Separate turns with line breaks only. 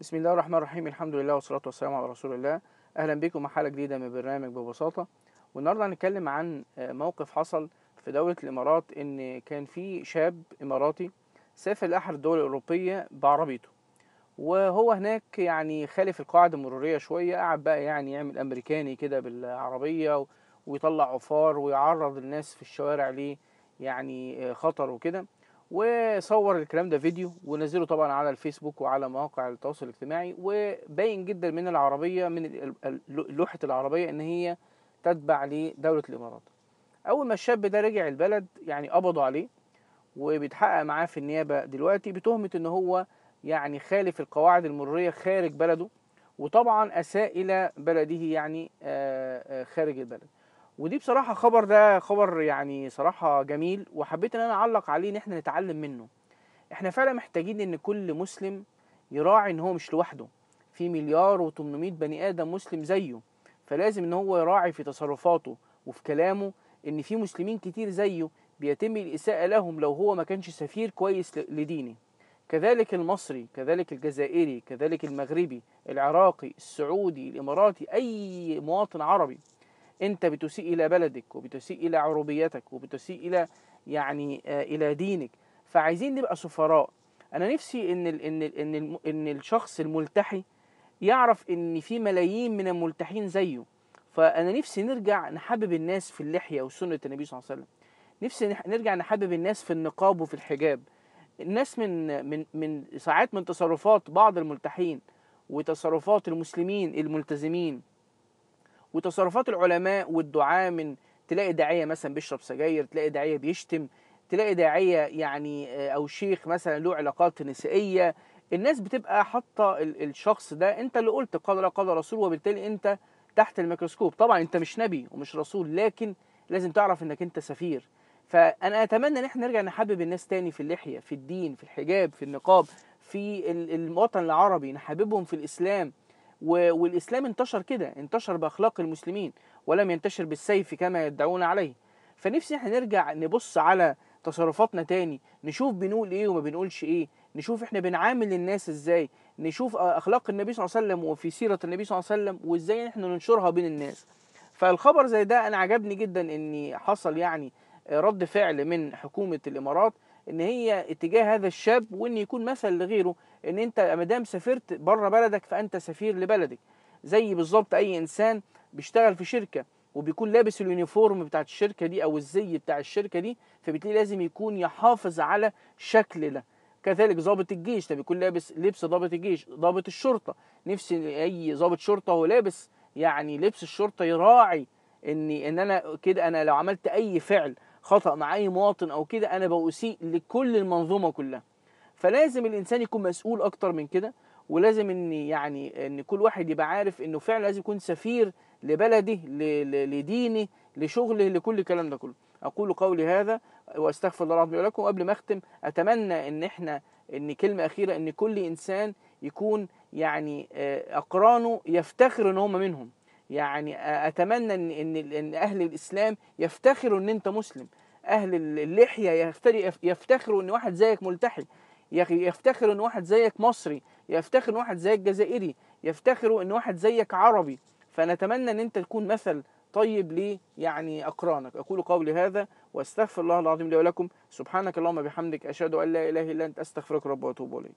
بسم الله الرحمن الرحيم. الحمد لله والصلاة والسلام على رسول الله. أهلا بكم مع حلقة جديدة من برنامج ببساطة. والنهاردة هنتكلم عن موقف حصل في دولة الإمارات، إن كان في شاب إماراتي سافر لأحد الدول الأوروبية بعربيته، وهو هناك يعني خالف القاعدة المرورية شوية، قعد بقى يعني يعمل أمريكاني كده بالعربية ويطلع عفار ويعرض الناس في الشوارع ليه يعني خطر وكده، وصور الكلام ده فيديو ونزله طبعا على الفيسبوك وعلى مواقع التواصل الاجتماعي، وباين جدا من العربية من لوحة العربية ان هي تتبع لدولة الامارات. اول ما الشاب ده رجع البلد يعني قبضوا عليه، وبيتحقق معاه في النيابة دلوقتي بتهمة ان هو يعني خالف القواعد المرورية خارج بلده، وطبعا اساء الى بلده يعني خارج البلد. ودي بصراحة ده خبر يعني صراحة جميل، وحبيت ان انا اعلق عليه ان احنا نتعلم منه. احنا فعلا محتاجين ان كل مسلم يراعي ان هو مش لوحده، في مليار و800 بني ادم مسلم زيه، فلازم ان هو يراعي في تصرفاته وفي كلامه ان في مسلمين كتير زيه بيتم الاساءة لهم لو هو ما كانش سفير كويس لدينه. كذلك المصري، كذلك الجزائري، كذلك المغربي، العراقي، السعودي، الاماراتي، اي مواطن عربي انت بتسيء الى بلدك وبتسيء الى عربيتك وبتسيء الى يعني الى دينك، فعايزين نبقى سفراء. انا نفسي ان الشخص الملتحي يعرف ان في ملايين من الملتحين زيه. فانا نفسي نرجع نحبب الناس في اللحية وسنة النبي صلى الله عليه وسلم. نفسي نرجع نحبب الناس في النقاب وفي الحجاب. الناس من ساعات من تصرفات بعض الملتحين وتصرفات المسلمين الملتزمين وتصرفات العلماء والدعاة، من تلاقي داعية مثلا بيشرب سجاير، تلاقي داعية بيشتم، تلاقي داعية يعني أو شيخ مثلا له علاقات نسائية. الناس بتبقى حاطة الشخص ده، أنت اللي قلت قال لا قال رسول، وبالتالي أنت تحت الميكروسكوب. طبعا أنت مش نبي ومش رسول، لكن لازم تعرف أنك أنت سفير. فأنا أتمنى أن احنا نرجع نحبب الناس تاني في اللحية، في الدين، في الحجاب، في النقاب، في الوطن العربي، نحببهم في الإسلام. والإسلام انتشر كده، انتشر بأخلاق المسلمين ولم ينتشر بالسيف كما يدعون عليه. فنفسي احنا نرجع نبص على تصرفاتنا تاني، نشوف بنقول ايه وما بنقولش ايه، نشوف احنا بنعامل الناس ازاي، نشوف اخلاق النبي صلى الله عليه وسلم وفي سيرة النبي صلى الله عليه وسلم، وازاي احنا ننشرها بين الناس. فالخبر زي ده انا عجبني جدا، ان حصل يعني رد فعل من حكومة الامارات ان هي اتجاه هذا الشاب، وان يكون مثل لغيره، ان انت ما دام سافرت بره بلدك فانت سفير لبلدك. زي بالظبط اي انسان بيشتغل في شركه وبيكون لابس اليونيفورم بتاعت الشركه دي او الزي بتاع الشركه دي، فبالتالي لازم يكون يحافظ على شكل ده. كذلك ضابط الجيش لما بيكون لابس لبس ضابط الجيش، ضابط الشرطه نفسي اي ضابط شرطه هو لابس يعني لبس الشرطه يراعي ان انا كده، انا لو عملت اي فعل خطأ مع اي مواطن او كده انا بأسيء لكل المنظومه كلها. فلازم الانسان يكون مسؤول اكتر من كده، ولازم ان كل واحد يبقى عارف انه فعلا لازم يكون سفير لبلده، لدينه، لشغله، لكل الكلام ده كله. اقول قولي هذا واستغفر الله العظيم لي ولكم. وقبل ما اختم اتمنى ان كلمه اخيره، ان كل انسان يكون يعني اقرانه يفتخر ان هم منهم. يعني اتمنى ان اهل الاسلام يفتخروا ان انت مسلم، اهل اللحيه يفتخروا ان واحد زيك ملتحي، يفتخروا ان واحد زيك مصري، يفتخروا ان واحد زيك جزائري، يفتخروا ان واحد زيك عربي. فنتمنى ان انت تكون مثل طيب لي يعني اقرانك. اقول قولي هذا واستغفر الله العظيم لي ولكم. سبحانك اللهم بحمدك اشهد ان لا اله الا انت استغفرك رب واتوب اليك.